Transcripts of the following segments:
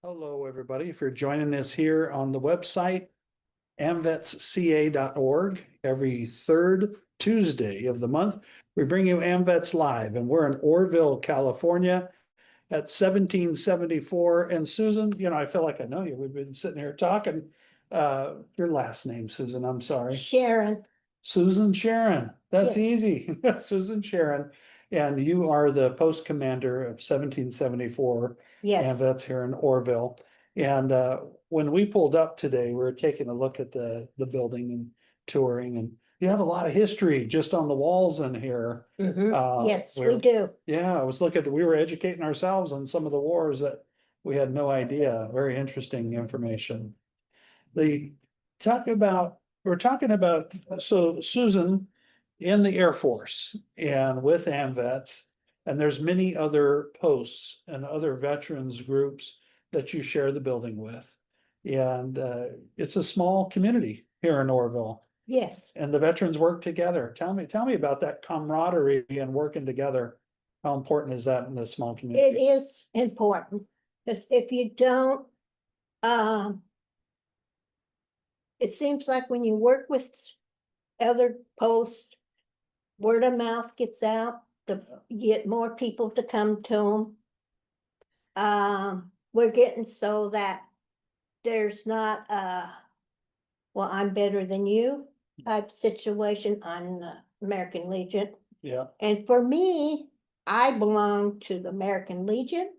Hello, everybody. If you're joining us here on the website, amvetsca.org, every third Tuesday of the month, we bring you AMVETS Live, and we're in Oroville, California at 1774. And Susan, I feel like I know you. We've been sitting here talking. Your last name, Susan, I'm sorry. Sharon. Susan Sharon. That's Yes. easy. Susan Sharon. And you are the post commander of 1774. Yes. AMVETS here in Oroville. And when we pulled up today, we were taking a look at the building and touring, and you have a lot of history just on the walls in here. Yes, we do. Yeah, I was looking, we were educating ourselves on some of the wars that we had no idea. Very interesting information. We're talking about, so Susan in the Air Force and with AMVETS, and there's many other posts and other veterans groups that you share the building with. And it's a small community here in Oroville, Yes, and the veterans work together. Tell me about that camaraderie and working together. How important is that in this small it community? is important, because if you don't, it seems like when you work with other posts, word of mouth gets out, you get more people to come to them. We're getting so that there's not well, I'm better than you type situation on the American Legion. Yeah, And for me, I belong to the American Legion.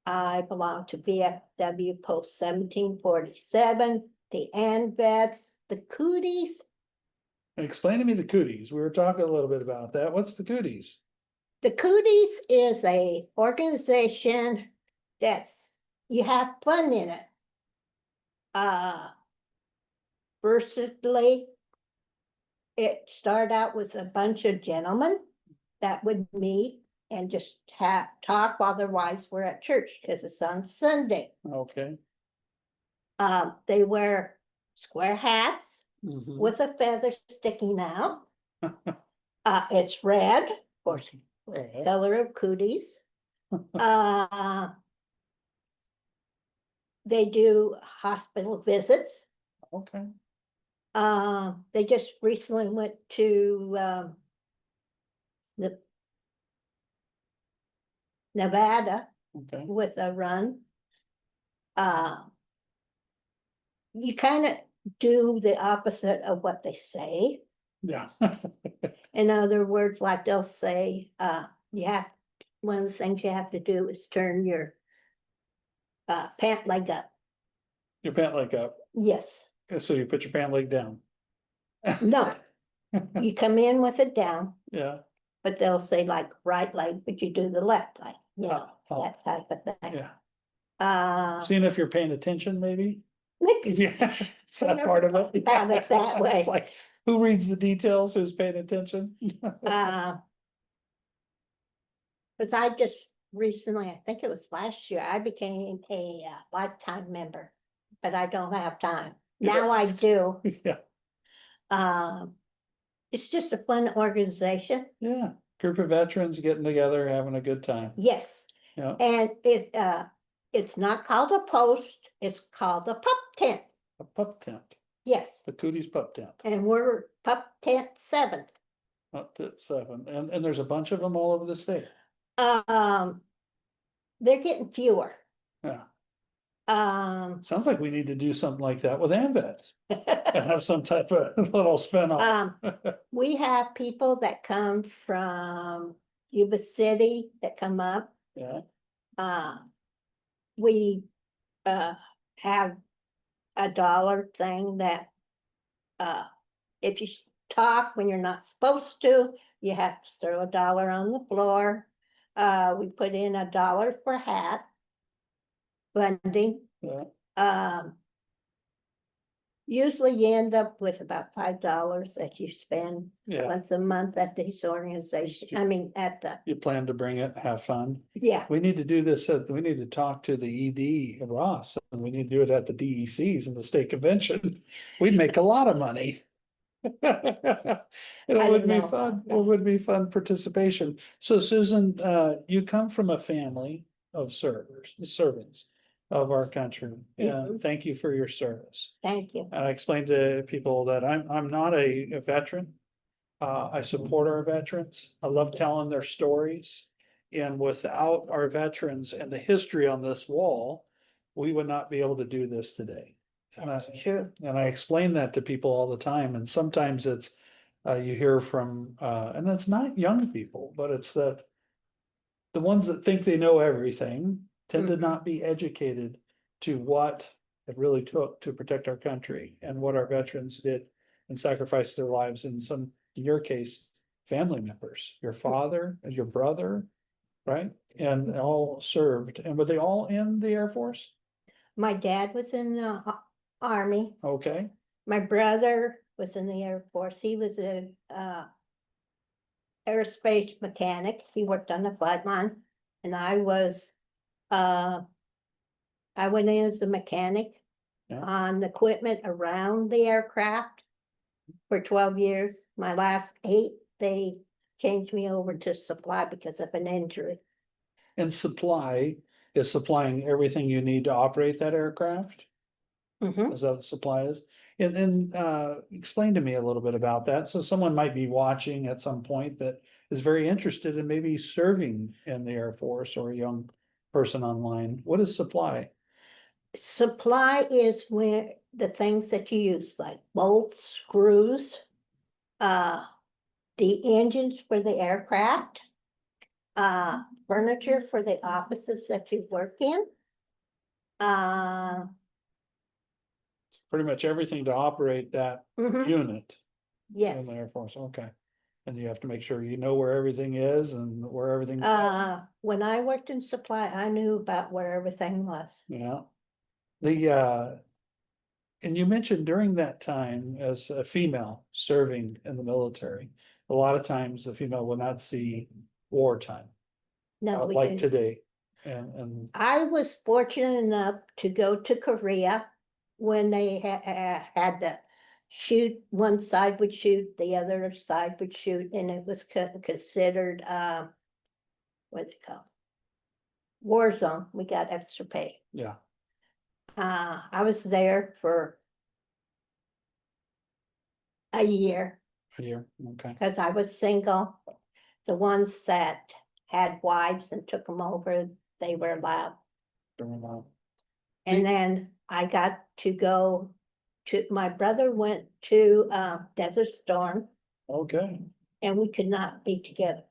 I belong to VFW Post 1747, the AMVETS, the Cooties. explain to me the cooties. We were talking a little bit about that. What's the cooties? The Cooties is a organization you have fun in it. Firstly, it started out with a bunch of gentlemen that would meet and just talk while their wives were at church, because it's on Sunday. Okay. They wear square hats Mhm. with a feather sticking out. It's red, of course, the color of cooties. They do hospital visits. Okay. They just recently went to the Nevada Okay. with a run. You kind of do the opposite of what they say. Yeah. In other words, like they'll say, one of the things you have to do is turn your pant leg up. Your pant leg up. Yes. So you put your pant leg down. No. You come in with it down. Yeah. But they'll say like right leg, but you do the left leg. Oh. That type of thing. Yeah. Seeing if you're paying attention, maybe. Yeah, is that part of it? Found it that way. It's like, who reads the details? Who's paying attention? Because I just recently, I think it was last year, I became a lifetime member, but I don't have time. Now I do. Yeah. It's just a fun organization. Yeah. Group of veterans getting together, having a good time. Yes. Yeah. And it's not called a post, it's called a pup tent. A pup tent. Yes. The Cooties pup tent. And we're pup tent 7. Pup tent 7. And there's a bunch of them all over the state. They're getting fewer. Yeah. Sounds like we need to do something like that with AMVETS and have some type of little spin-off. We have people that come from Yuba City that come up. Yeah. We have a dollar thing that if you talk when you're not supposed to, you have to throw $1 on the floor. We put in $1 for hat funding. Yeah. Usually you end up with about $5 that you spend Yeah. once a month at this organization. I mean, at the, You plan to bring it, have fun. yeah. We need to do this, we need to talk to the ED at Ross, and we need to do it at the DECs and the state convention. We'd make a lot of money. It would be fun. It would be fun participation. So Susan, you come from a family of servants. of our country. Mhm. And thank you for your service. Thank you. And I explained to people that I'm not a veteran. I support our veterans. I love telling their stories. And without our veterans and the history on this wall, we would not be able to do this today. Sure. And I explain that to people all the time. And sometimes it's, you hear from, and it's not young people, but it's that the ones that think they know everything tend to Mhm. not be educated to what it really took to protect our country and what our veterans did and sacrificed their lives in some, in your case, family members, your father and your brother, right? And all served. And were they all in the Air Force? My dad was in the Army. Okay, My brother was in the Air Force. He was a aerospace mechanic. He worked on the flight line. And I went in as a mechanic Yeah. on equipment around the aircraft for 12 years. My last 8, they changed me over to supply because of an injury. and supply is supplying everything you need to operate that aircraft? Mhm. Is that what supply is? And explain to me a little bit about that. So someone might be watching at some point that is very interested in maybe serving in the Air Force or a young person online. What is supply? Supply is where the things that you use, like bolts, screws, the engines for the aircraft, furniture for the offices that you work in. Uh, Pretty much everything to operate that mhm, unit in yes. the Air Force. Okay. And you have to make sure you know where everything is and where everything's. When I worked in supply, I knew about where everything was. Yeah. And you mentioned during that time as a female serving in the military, a lot of times the female will not see wartime, No, we like didn't. today. And I was fortunate enough to go to Korea when they had the shoot, one side would shoot, the other side would shoot, and it was considered, what's it called? War zone. We got extra pay. yeah, I was there for a year here, okay. because I was single. The ones that had wives and took them over, they were allowed. During that. And then I got to go to, my brother went to Desert Storm Okay, and we could not be together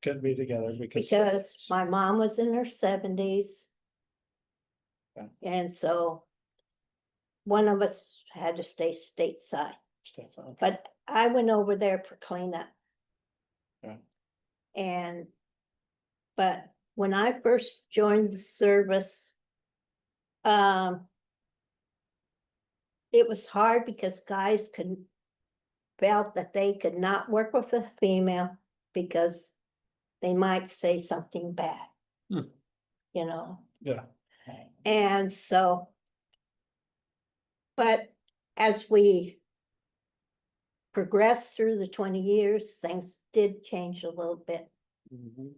couldn't be together because my mom was in her 70s. Okay. And so one of us had to stay stateside, Okay. but I went over there for cleanup. Yeah. And, but when I first joined the service, it was hard because guys felt that they could not work with a female because they might say something bad. Hmm. You know, Yeah, and so, but as we progressed through the 20 years, things did change a little bit. mhm.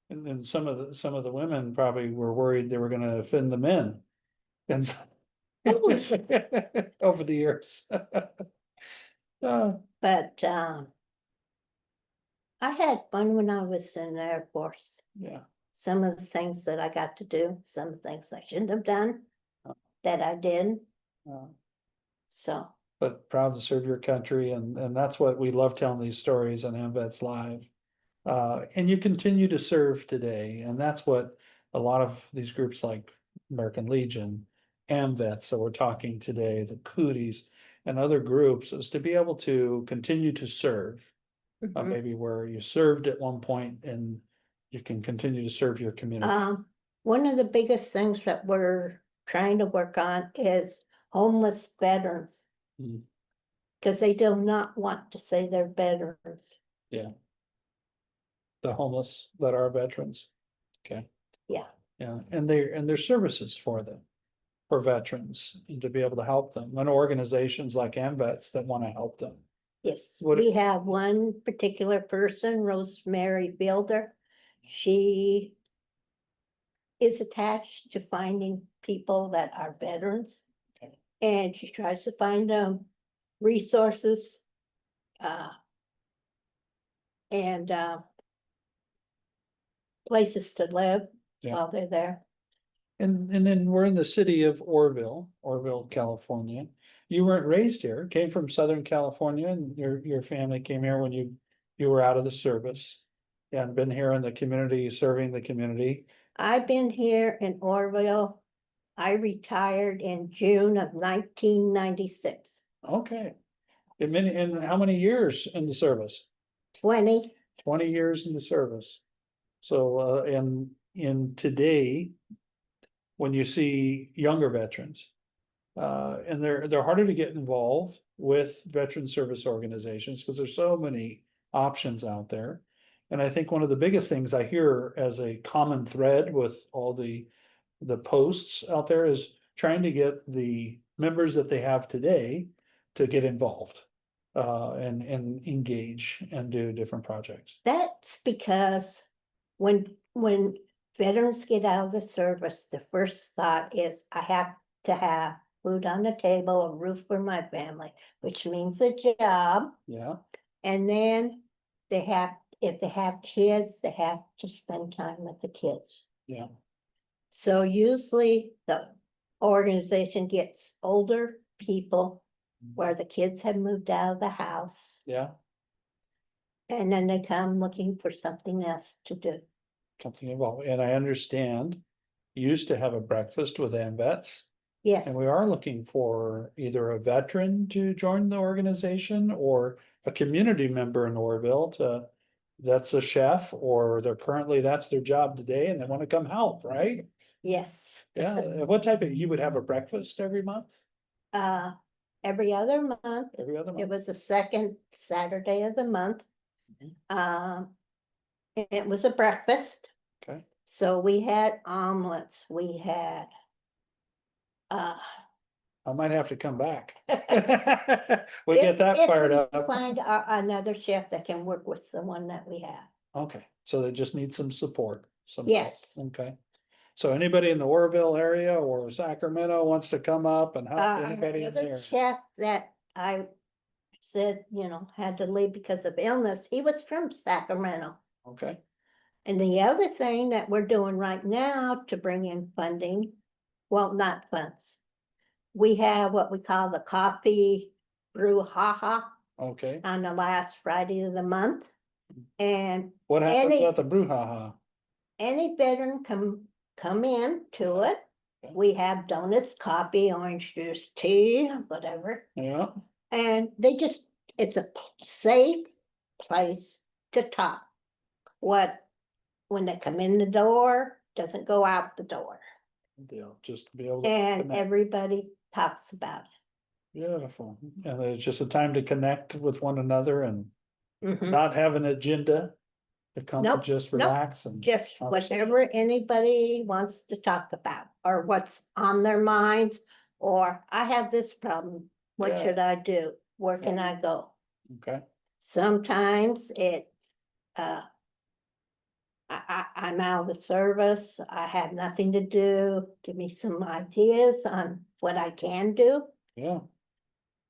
And then some of the women probably were worried they were gonna offend the men. And so over the years. But I had fun when I was in the Air Force. Yeah, Some of the things that I got to do, some of the things I shouldn't have done, that I did. So, but proud to serve your country, and that's what we love telling these stories on AMVETS Live. And you continue to serve today, and that's what a lot of these groups like American Legion, AMVETS, that we're talking today, the Cooties, and other groups, is to be able to continue to serve. mhm. Maybe where you served at one point and you can continue to serve your community. One of the biggest things that we're trying to work on is homeless veterans. Mhm. Because they do not want to say they're veterans. Yeah. The homeless that are veterans. Okay. Yeah. Yeah, and there's services for them, for veterans, and to be able to help them, and organizations like AMVETS that want to help them. Yes, What- we have one particular person, Rosemary Builder. She is attached to finding people that are veterans. Okay. And she tries to find resources. And places to live Yeah. while they're there. And then we're in the city of Oroville, California. You weren't raised here, came from Southern California, and your family came here when you were out of the service. And been here in the community, serving the community. I've been here in Oroville. I retired in June of 1996. Okay. And how many years in the service? 20. 20 years in the service. So, in today, when you see younger veterans, and they're harder to get involved with veteran service organizations because there's so many options out there. And I think one of the biggest things I hear as a common thread with all the posts out there is trying to get the members that they have today to get involved, and engage and do different projects. That's because when veterans get out of the service, the first thought is, I have to have food on the table, a roof for my family, which means a job. Yeah, And then if they have kids, they have to spend time with the kids. yeah, So usually the organization gets older people where the kids have moved out of the house, yeah, and then they come looking for something else to do. something involved. And I understand you used to have a breakfast with AMVETS. Yes, And we are looking for either a veteran to join the organization or a community member in Oroville that's a chef, or that's their job today and they want to come help, right? yes. Yeah, what type you would have a breakfast every month? Every other month, Every other it month? was the second Saturday of the month. Mhm. It was a breakfast, Okay, so we had omelets, we had I might have to come back. We get that if fired we up. find another chef that can work with the one that we have. Okay, so they just need some support. Some help. Yes. Okay. So anybody in the Oroville area or Sacramento wants to come up and help anybody The in other there? chef that I said, had to leave because of illness, he was from Sacramento. Okay, And the other thing that we're doing right now to bring in funding, well, not funds. We have what we call the coffee brouhaha okay. on the last Friday of the month. And What happens any at the brouhaha? veteran come in to it. Okay. We have donuts, coffee, orange juice, tea, whatever. Yeah, And it's a safe place to talk. When they come in the door, doesn't go out the door. just to be able to. And connect. everybody talks about Beautiful. And it's just a time to connect with one another and it. Mhm. not have an agenda. To come and Nope, just nope. relax and. Just conversation. whatever anybody wants to talk about, or what's on their minds, or I have this problem, what Yeah. should I do? Where can I go? Okay, Sometimes I'm out of the service, I have nothing to do, give me some ideas on what I can do. yeah.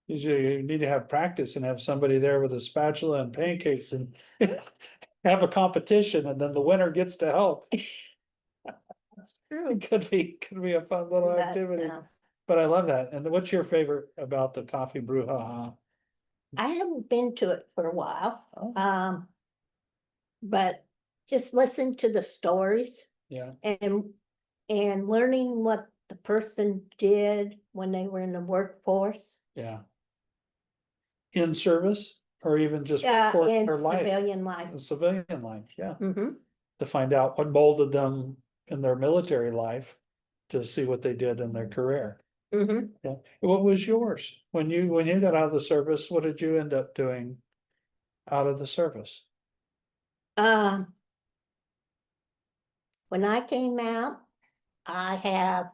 You need to have practice and have somebody there with a spatula and pancakes and have a competition and then the winner gets to help. True. It could be a fun little But, activity, but I love that. And what's your favorite about the coffee brouhaha? I haven't been to it for a while, Oh. but just listen to the stories Yeah, and learning what the person did when they were in the workforce. yeah. In service or even just for In their life, civilian life. civilian life, yeah. Mhm. To find out what molded them in their military life, to see what they did in their career. Mhm. Yeah. What was yours? When you got out of the service, what did you end up doing out of the service? When I came out, I have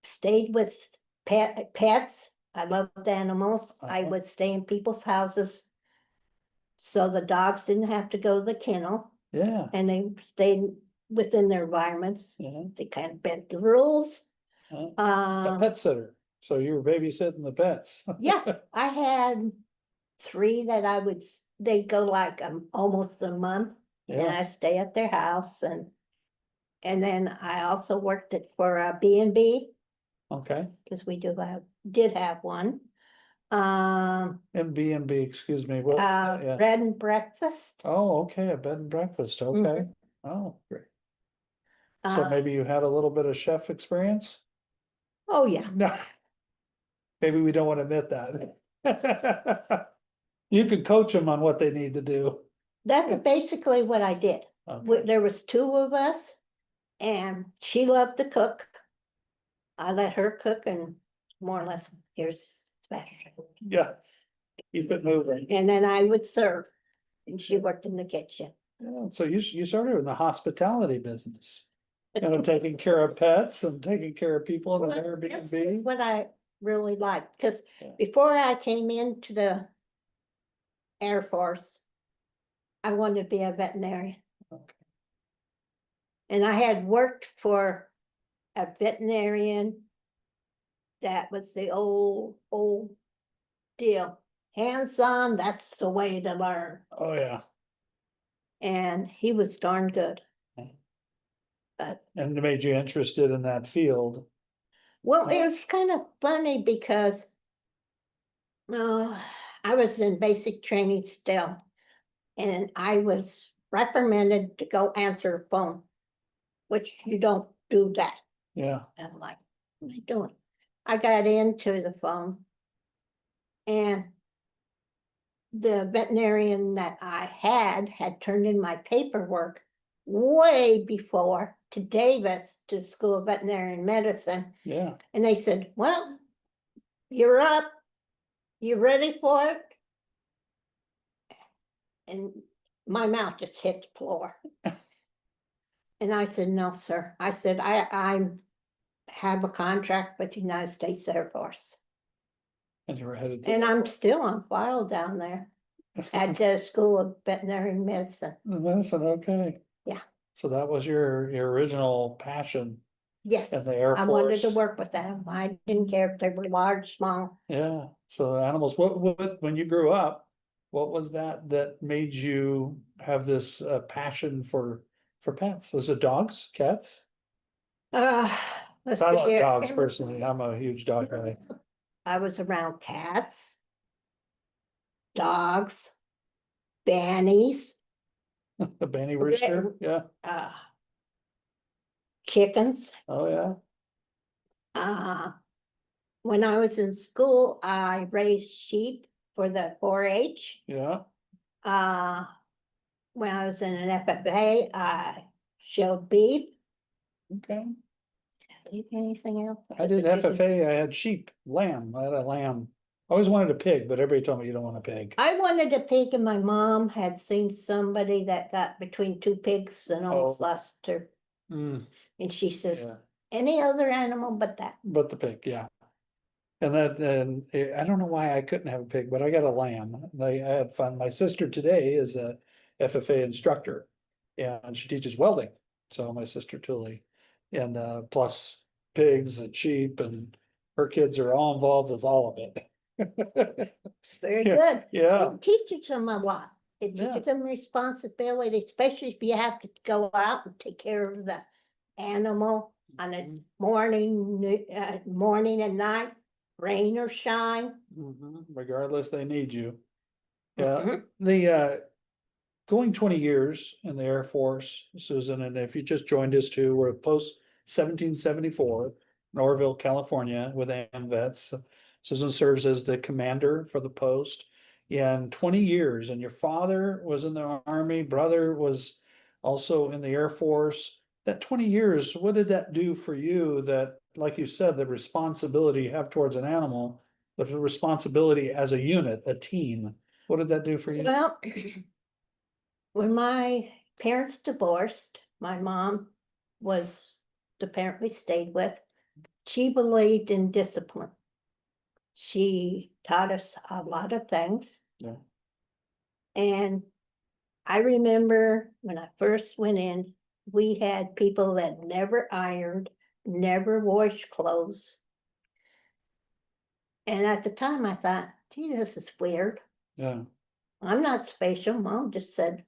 stayed with pets. I loved animals. I Uh-huh. would stay in people's houses, so the dogs didn't have to go to the kennel, Yeah, and they stayed within their environments. Yeah. They kind of bent the rules. A pet sitter, so you were babysitting the pets. Yeah, I had 3 that they go like almost a month. And Yeah, I stay at their house and then I also worked for a B&B, okay, because we did have one. B, excuse me, what, was that? Yeah, Bread and breakfast. oh, okay, a bed and breakfast, okay, oh, great. So Uh, maybe you had a little bit of chef experience? oh yeah, No, maybe we don't want to admit that. You could coach them on what they need to do. that's basically what I did. Okay. There was 2 of us and she loved to cook. I let her cook and more or less, here's Spanish. Yeah, keep it moving. And then I would serve and she worked in the kitchen. Yeah, so you started in the hospitality business. Taking care of pets and taking care of people in an Well, that's Airbnb. what I really liked, because Yeah. before I came into the Air Force, I wanted to be a veterinarian. Okay. And I had worked for a veterinarian that was the old deal. Hands-on, that's the way to learn. Oh, yeah, And he was darn good. Okay. But, and it made you interested in that field. well, it was kind of funny because I was in basic training still. And I was reprimanded to go answer a phone, which you don't do that. Yeah, And I'm like, what am I doing? I got into the phone and the veterinarian that I had turned in my paperwork way before to Davis, to the School of Veterinary Medicine. yeah, And they said, well, you're up. You ready for it? And my mouth just hit the floor. And I said, no, sir. I said, I have a contract with the United States Air Force. and you were headed to. And I'm still on file down there at the School of Veterinary Medicine. Medicine, okay. Yeah. So that was your original passion Yes, in the Air I wanted to Force. work with them. I didn't care if they were large, small. Yeah, so animals, what, when you grew up, what was that made you have this passion for pets? Was it dogs, cats? Uh, let's I see love here. dogs personally, I'm a huge dog guy. I was around cats, dogs, bannies, The Benny Rooster, yeah, uh, chickens. oh, yeah, Uh, when I was in school, I raised sheep for the 4-H. yeah, When I was in an FFA, I showed beef. okay. Anything else? I did FFA, I had sheep, lamb, I had a lamb. I always wanted a pig, but everybody told me you don't want a pig. I wanted a pig and my mom had seen somebody that got between 2 pigs and almost lost her. Mm, And she says, yeah, any other animal but that. but the pig, yeah. And I don't know why I couldn't have a pig, but I got a lamb. I had fun. My sister today is a FFA instructor. And she teaches welding. So my sister Tully. And plus pigs and sheep and her kids are all involved with all of it. Very Yeah, good. yeah, It teaches them a lot. It Yeah. teaches them responsibility, especially if you have to go out and take care of the animal on a morning and night, rain or shine. Regardless, they need you. Yeah, Mhm. the going 20 years in the Air Force, Susan, and if you just joined us too, we're at Post 1774, in Oroville, California, with AMVETS. Susan serves as the commander for the post. In 20 years, and your father was in the Army, brother was also in the Air Force. That 20 years, what did that do for you that, like you said, the responsibility you have towards an animal, the responsibility as a unit, a team, what did that do for you? Well, when my parents divorced, my mom was the parent we stayed with. She believed in discipline. She taught us a lot of things. Yeah. And I remember when I first went in, we had people that never ironed, never washed clothes. And at the time I thought, gee, this is weird. Yeah. I'm not special. Mom just said,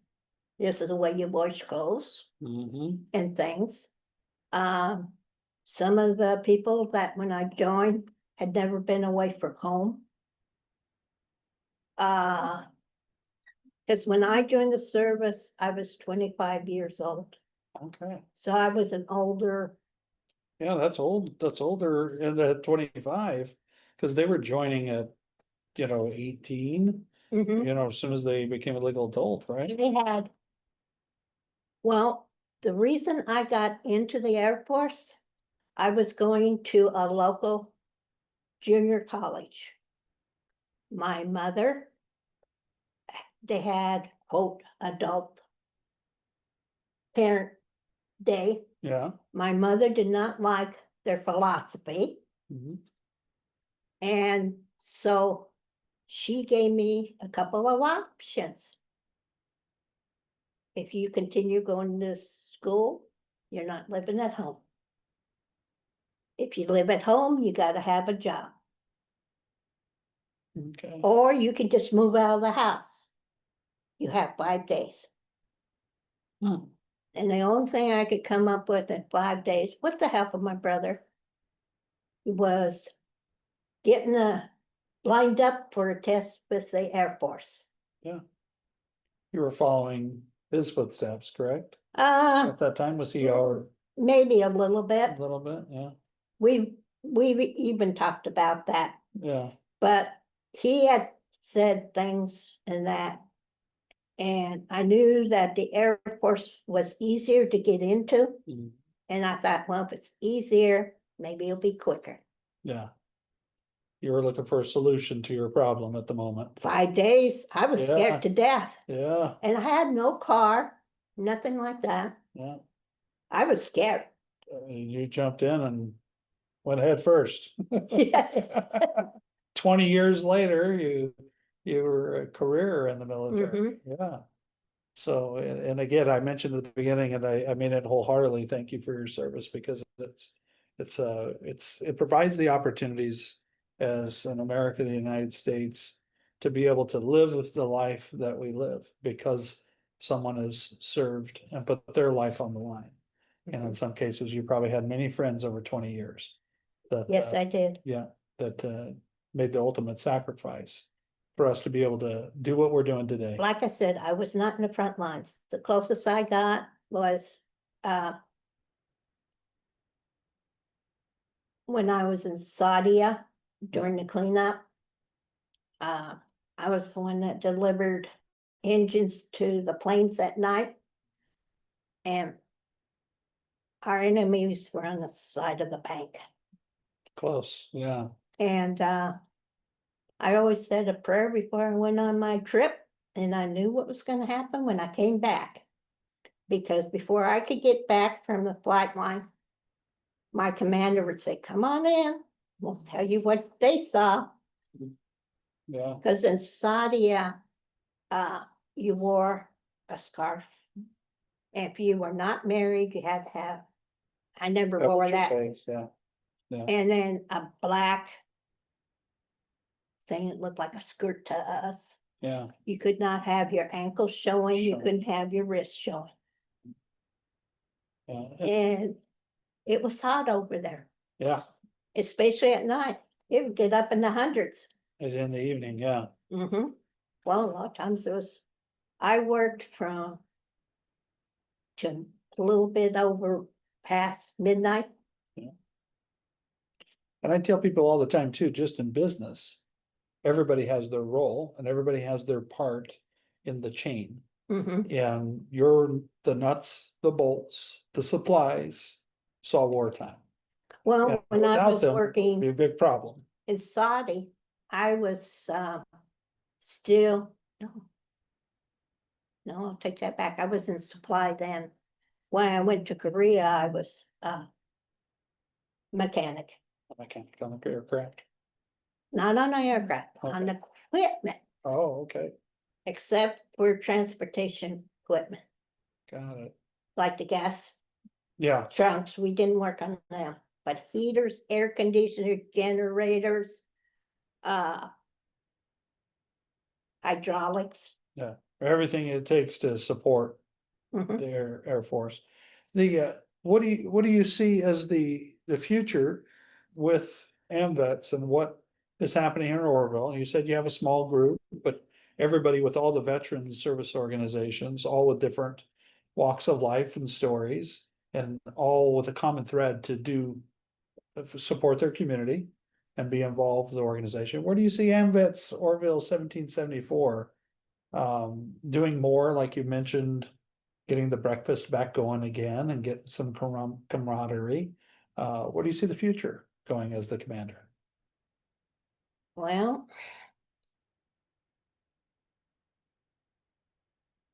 this is the way you wash clothes Mm-hmm. and things. Some of the people that when I joined had never been away from home. Because when I joined the service, I was 25 years old. Okay. So I was an older, Yeah, that's old. That's older in the 25, because they were joining at, 18, mhm, as soon as they became a legal adult, right? they had. Well, the reason I got into the Air Force, I was going to a local junior college. My mother, they had, quote, adult parent day. Yeah. My mother did not like their philosophy. Mhm. And so she gave me a couple of options. If you continue going to school, you're not living at home. If you live at home, you got to have a job. Okay. Or you can just move out of the house. You have 5 days. Hmm. And the only thing I could come up with in 5 days, with the help of my brother, was getting lined up for a test with the Air Force. Yeah. You were following his footsteps, correct? Uh, At that time, was he our maybe a little a bit. little bit? Yeah. We've even talked about that, Yeah. but he had said things and that. And I knew that the Air Force was easier to get into. Mhm. And I thought, well, if it's easier, maybe it'll be quicker. Yeah. You were looking for a solution to your problem at the moment. 5 days, I was Yeah. scared to death. Yeah. And I had no car, nothing like that. Yeah. I was scared. You jumped in and went head first. Yes. 20 years later, you were a career in the military. Mhm. Yeah. So, and again, I mentioned at the beginning, and I mean it wholeheartedly, thank you for your service, because it provides the opportunities as an American in the United States to be able to live with the life that we live, because someone has served and put their life on the line. And in some cases, you probably had many friends over 20 years that, Yes, I did. yeah, that made the ultimate sacrifice for us to be able to do what we're doing today. Like I said, I was not in the front lines. The closest I got was when I was in Saudia during the cleanup. I was the one that delivered engines to the planes at night. And our enemies were on the side of the bank. Close, yeah. And I always said a prayer before I went on my trip, and I knew what was going to happen when I came back. Because before I could get back from the flight line, my commander would say, come on in, we'll tell you what they saw. Yeah. Because in Saudi, you wore a scarf. If you were not married, you had to have, I never Covered wore your that. face, yeah. And then a black thing that looked like a skirt to us. Yeah. You could not have your ankles showing, you Showing. couldn't have your wrists showing. Yeah. And it was hot over there, Yeah. especially at night. It would get up in the hundreds. It's in the evening, yeah. Mm-hmm. Well, a lot of times I worked from to a little bit over past midnight. And I tell people all the time too, just in business, everybody has their role and everybody has their part in the chain. Mm-hmm. And you're the nuts, the bolts, the supplies, saw wartime. Well, And when I without was them, it'd working be a big problem. in Saudi, I was still, no, I'll take that back. I was in supply then. When I went to Korea, I was mechanic, A mechanic on the aircraft. not on the aircraft, on equipment, Oh, okay, except for transportation equipment. got it. like the gas Yeah, trunks, we didn't work on them, but heaters, air conditioners, generators, uh. Hydraulics. yeah, everything it takes to support Mhm. the Air Force. What do you see as the future with AMVETS and what is happening in Oroville? You said you have a small group, but everybody with all the veterans service organizations, all with different walks of life and stories, and all with a common thread to do support their community and be involved with the organization. Where do you see AMVETS Oroville 1774 doing more, like you mentioned, getting the breakfast back going again and get some camaraderie? Where do you see the future going as the commander? Well.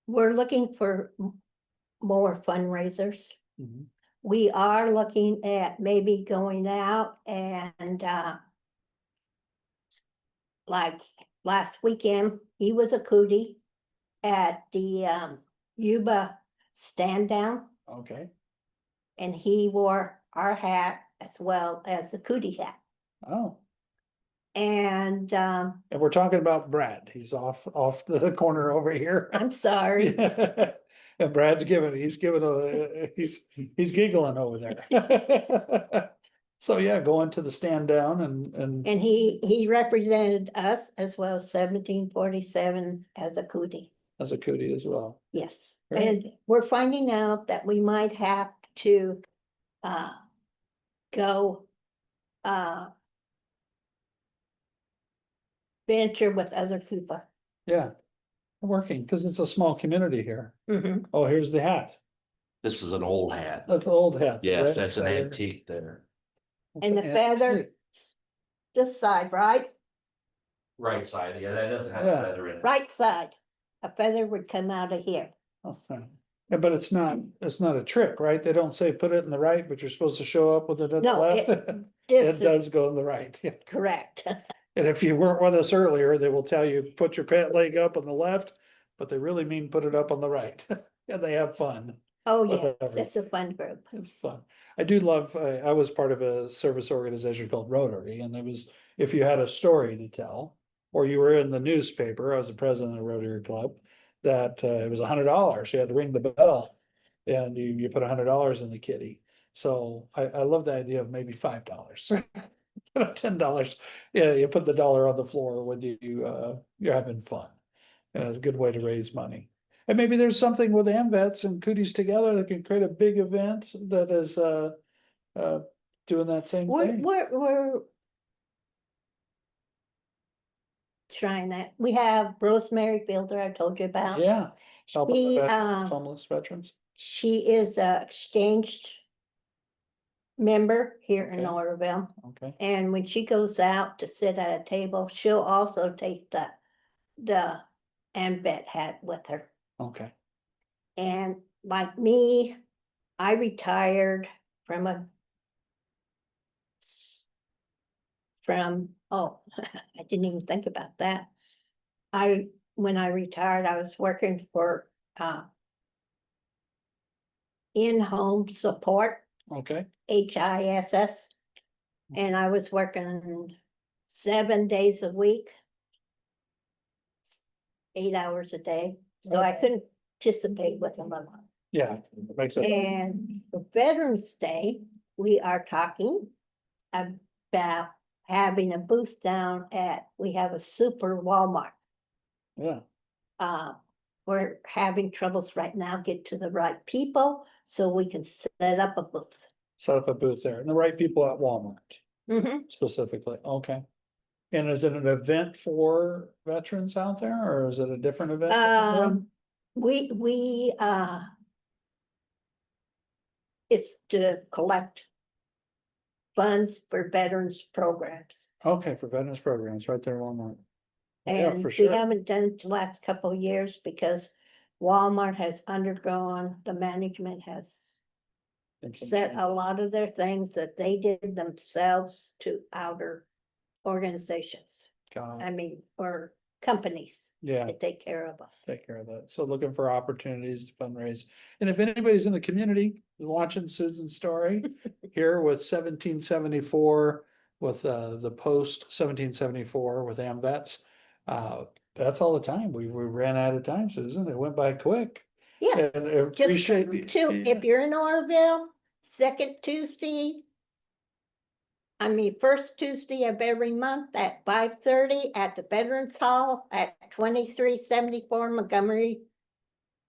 We're looking for more fundraisers. Mhm. We are looking at maybe going out and like last weekend, he was a cootie at the Yuba stand down, Okay, and he wore our hat as well as the cootie hat. oh, And and we're talking about Brad. He's off the corner over here. I'm sorry, Yeah. And Brad's he's giggling over there. So yeah, going to the stand down and and he represented us as well as 1747 as a cootie. as a cootie as well. Yes, Very and we're finding out that we might have to go venture with other people. Yeah, working, because it's a small community here. Mhm. Oh, here's the hat. This is an old hat. That's an old hat. the Yes, red that's an feather. antique there. That's And an the feather, antique. this side, right? Right side, yeah, that doesn't have Yeah. a feather in it. Right side. A feather would come out of here. Okay. Yeah, but it's not a trick, right? They don't say put it in the right, but you're supposed to show up with it at the No, left. this It is does go in the right, yeah. correct. And if you weren't with us earlier, they will tell you, put your pant leg up on the left, but they really mean put it up on the right. And they have fun. Oh, yes, Whatever. it's a fun group. It's fun. I do love, I was part of a service organization called Rotary, and it was, if you had a story to tell, or you were in the newspaper, I was the president of Rotary Club, that it was $100. You had to ring the bell. And you put $100 in the kitty. So I love the idea of maybe $5. $10. Yeah, you put the dollar on the floor when you're having fun. And it's a good way to raise money. And maybe there's something with AMVETS and Cooties together that can create a big event that is doing that same thing. We're trying that. We have Rosemary Fielder, I told you about. Yeah. Helping She, the veterans, homeless veterans. she is a exchanged member here in Okay. Oroville. Okay. And when she goes out to sit at a table, she'll also take the AMVET hat with her. Okay. And like me, I retired from oh, I didn't even think about that. When I retired, I was working for in-home support, Okay. HISS. And I was working 7 days a week, 8 hours a day, so I Okay. couldn't participate with them a lot. Yeah. Makes it. And for Veterans Day, we are talking about having a booth down we have a super Walmart. Yeah. We're having troubles right now, get to the right people, so we can set up a booth. Set up a booth there and the right people at Walmart. Mhm. Specifically, okay. And is it an event for veterans out there, or is it a different event? We it's to collect funds for veterans programs. Okay, for veterans programs, right there, Walmart. Yeah, And for we sure. haven't done it the last couple of years because Walmart has undergone, the management has Think some set change. a lot of their things that they did themselves to outer organizations. God, I mean, or companies Yeah, that take care of them. take care of that. So looking for opportunities to fundraise. And if anybody's in the community watching Susan's story here with 1774, with the Post 1774 with AMVETS, that's all the time. We ran out of time, Susan. It went by quick. Yes, And I just appreciate. if you're in Oroville, first Tuesday of every month at 5:30 at the Veterans Hall at 2374 Montgomery.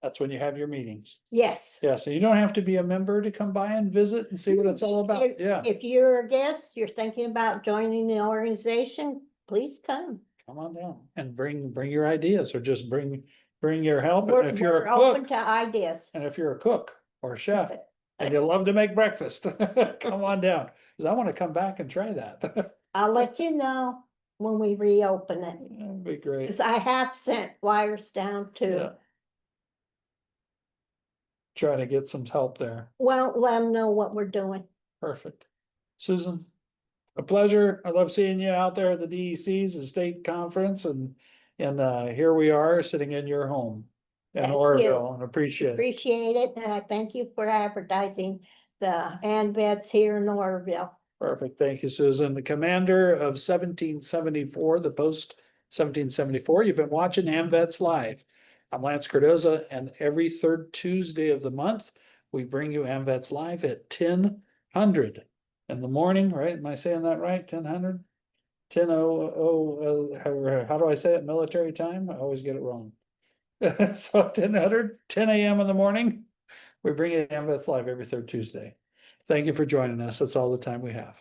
That's when you have your meetings. Yes. Yeah, so you don't have to be a member to come by and visit and see what it's all about. Yeah, If you're a guest, you're thinking about joining the organization, please come. come on down and bring your ideas, or just bring your help. We're, And if you're we're a open cook, to ideas. and if you're a cook or a chef and you love to make breakfast, come on down, because I want to come back and try that. I'll let you know when we reopen it, That'd be great. because I have sent wires down Yeah. to, Try to get some help there. well, let them know what we're doing. Perfect. Susan, a pleasure. I love seeing you out there at the DEC's, the state conference, and here we are sitting in your home in Thank you. Oroville, and appreciate it. Appreciate it, and I thank you for advertising the AMVETS here in Oroville. Perfect. Thank you, Susan. The commander of 1774, the Post 1774. You've been watching AMVETS Live. I'm Lance Cardoza, and every third Tuesday of the month, we bring you AMVETS Live at 10:00 in the morning, right? Am I saying that right? 10:00? 10:00, how do I say it? Military time? I always get it wrong. So 10:00, 10 a.m. in the morning, we bring you AMVETS Live every third Tuesday. Thank you for joining us. That's all the time we have.